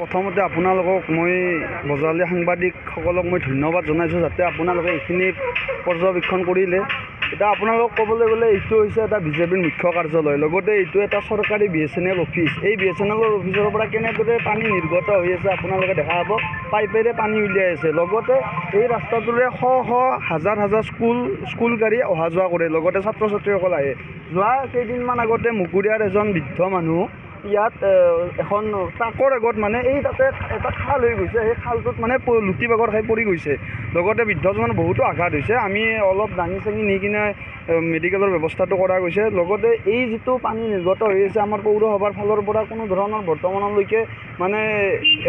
প্ৰথমতে আপোনালোকক মই বজালী সাংবাদিকসকলক মই ধন্যবাদ জনাইছোঁ যাতে আপোনালোকে এইখিনি পৰ্যবেক্ষণ কৰিলে। এটা আপোনালোকক ক'বলৈ গ'লে এইটো হৈছে এটা বিজেপিৰ মুখ্য কাৰ্যালয়, লগতে এইটো এটা চৰকাৰী BSNL অফিচ। এই BSNLৰ অফিচৰ পৰা কেনেদৰে পানী নিৰ্গত হৈ আছে আপোনালোকে দেখা পাব, পাইপেৰে পানী উলিয়াই আছে। লগতে এই ৰাস্তাটোৰে শ হাজাৰ স্কুল গাড়ী অহা যোৱা কৰে, লগতে ছাত্ৰ ছাত্ৰীসকল আহে। যোৱা কেইদিনমান আগতে মুকুৰীয়াৰ এজন বৃদ্ধ মানুহ ইয়াত এখন ট্ৰাকৰ আগত মানে এই তাতে এটা খাল হৈ গৈছে, সেই খালটোত মানে লুটি বাগৰ খাই পৰি গৈছে। লগতে বৃদ্ধজন বহুতো আঘাত হৈছে। আমি অলপ দাঙি চাঙি নি কিনে মেডিকেলৰ ব্যৱস্থাটো কৰা গৈছে। লগতে এই যিটো পানী নিৰ্গত হৈ আছে আমাৰ পৌৰসভাৰ ফালৰ পৰা কোনো ধৰণৰ বৰ্তমানলৈকে মানে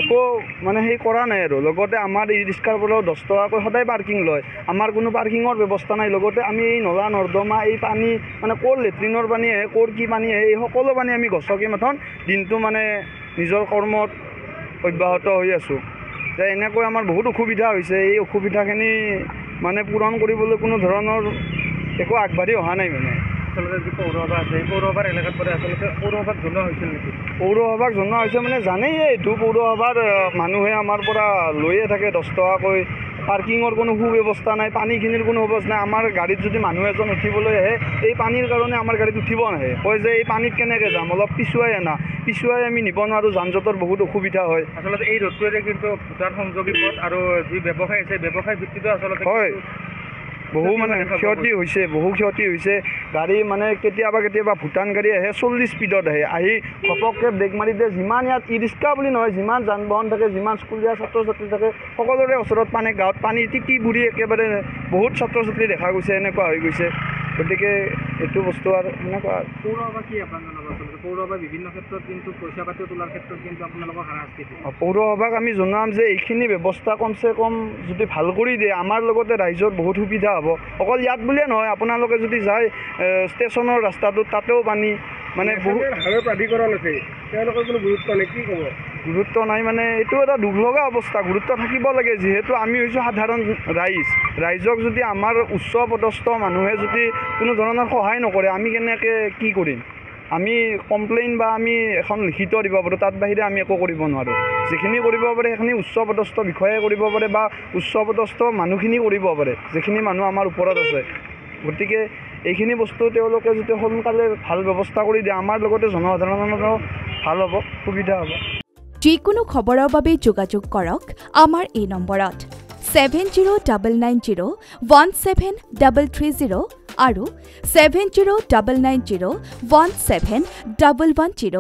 একো মানে সেই কৰা নাই আৰু। লগতে আমাৰ ই ৰিক্সাৰ পৰাও 10 টকাকৈ সদায় পাৰ্কিং লয়, আমাৰ কোনো পাৰ্কিঙৰ ব্যৱস্থা নাই। লগতে আমি এই নলা নৰ্দমা এই পানী মানে ক'ৰ লেট্ৰিনৰ পানী আহে, ক'ৰ কি পানী আহে, এই সকলো পানী আমি গছকি মাথন দিনটো মানে নিজৰ কৰ্মত অব্যাহত হৈ আছোঁ। যে এনেকৈ আমাৰ বহুত অসুবিধা হৈছে, এই অসুবিধাখিনি মানে পূৰণ কৰিবলৈ কোনো ধৰণৰ একো আগবাঢ়ি অহা নাই। মানে আচলতে যি পৌৰসভা আছে এই পৌৰসভাৰ এলেকাত পৰে, আচলতে পৌৰসভাক জনোৱা হৈছিল নেকি? পৌৰসভাক জনোৱা হৈছে মানে জানেই এইটো পৌৰসভাৰ মানুহে আমাৰ পৰা লৈয়ে থাকে 10 টকাকৈ। পাৰ্কিঙৰ কোনো সুব্যৱস্থা নাই, পানীখিনিৰ কোনো ব্যৱস্থা নাই। আমাৰ গাড়ীত যদি মানুহ এজন উঠিবলৈ আহে এই পানীৰ কাৰণে আমাৰ গাড়ীত উঠিব নাহে, কয় যে এই পানীত কেনেকৈ যাম, অলপ পিছুৱাই আনা। পিছুৱাই আমি নিব নোৱাৰোঁ, যান জঁটৰ বহুত অসুবিধা হয়। আচলতে এই ৰোডটোৰে কিন্তু ভূটান সংযোগী পথ আৰু যি ব্যৱসায় আছে ব্যৱসায় ভিত্তিটো আচলতে হয়, বহু মানে ক্ষতি হৈছে, বহু ক্ষতি হৈছে। গাড়ী মানে কেতিয়াবা ভূটান গাড়ী আহে 40 স্পীডত আহি ঘপককৈ ব্ৰেক মাৰি দিয়ে। যিমান ইয়াত ই ৰিক্সা বুলি নহয়, যিমান যান বাহন থাকে, যিমান স্কুলীয়া ছাত্ৰ ছাত্ৰী থাকে, সকলোৰে ওচৰত মানে গাঁৱত পানী তিতি বুৰি একেবাৰে বহুত ছাত্ৰ ছাত্ৰী দেখা গৈছে, এনেকুৱা হৈ গৈছে। গতিকে এইটো বস্তু আৰু এনেকুৱা। পৌৰসভা কি আপোনাক জনাব? আচলতে পৌৰসভা বিভিন্ন ক্ষেত্ৰত কিন্তু পইচা পাতি তোলাৰ ক্ষেত্ৰত কিন্তু আপোনালোকক হাৰাশাস্তি দিয়ে। পৌৰসভাক আমি জনাম যে এইখিনি ব্যৱস্থা কমচে কম যদি ভাল কৰি দিয়ে আমাৰ লগতে ৰাইজৰ বহুত সুবিধা হ'ব। অকল ইয়াত বুলিয়ে নহয়, আপোনালোকে যদি যায় ষ্টেচনৰ ৰাস্তাটোত তাতেও পানী মানে বহুত প্ৰাধিকৰণ আছে, তেওঁলোকৰ কোনো গুৰুত্ব নাই, কি ক'ব? গুৰুত্ব নাই মানে এইটো এটা দুখ লগা অৱস্থা। গুৰুত্ব থাকিব লাগে, যিহেতু আমি হৈছোঁ সাধাৰণ ৰাইজক যদি আমাৰ উচ্চ পদস্থ মানুহে যদি কোনো ধৰণৰ সহায় নকৰে আমি কেনেকৈ কি কৰিম? আমি কমপ্লেইন বা আমি এখন লিখিত দিব পাৰোঁ, তাত বাহিৰে আমি একো কৰিব নোৱাৰোঁ। যিখিনি কৰিব পাৰে সেইখিনি উচ্চ পদস্থ বিষয়াই কৰিব পাৰে বা উচ্চ পদস্থ মানুহখিনি কৰিব পাৰে, যিখিনি মানুহ আমাৰ ওপৰত আছে। গতিকে এইখিনি বস্তু তেওঁলোকে যদি সোনকালে ভাল ব্যৱস্থা কৰি দিয়ে আমাৰ লগতে জনসাধাৰণৰো ভাল হ'ব, সুবিধা হ'ব। যিকোনো খবৰৰ বাবে যোগাযোগ কৰক আমাৰ এই নম্বৰত 7099017330 আৰু 7099017110।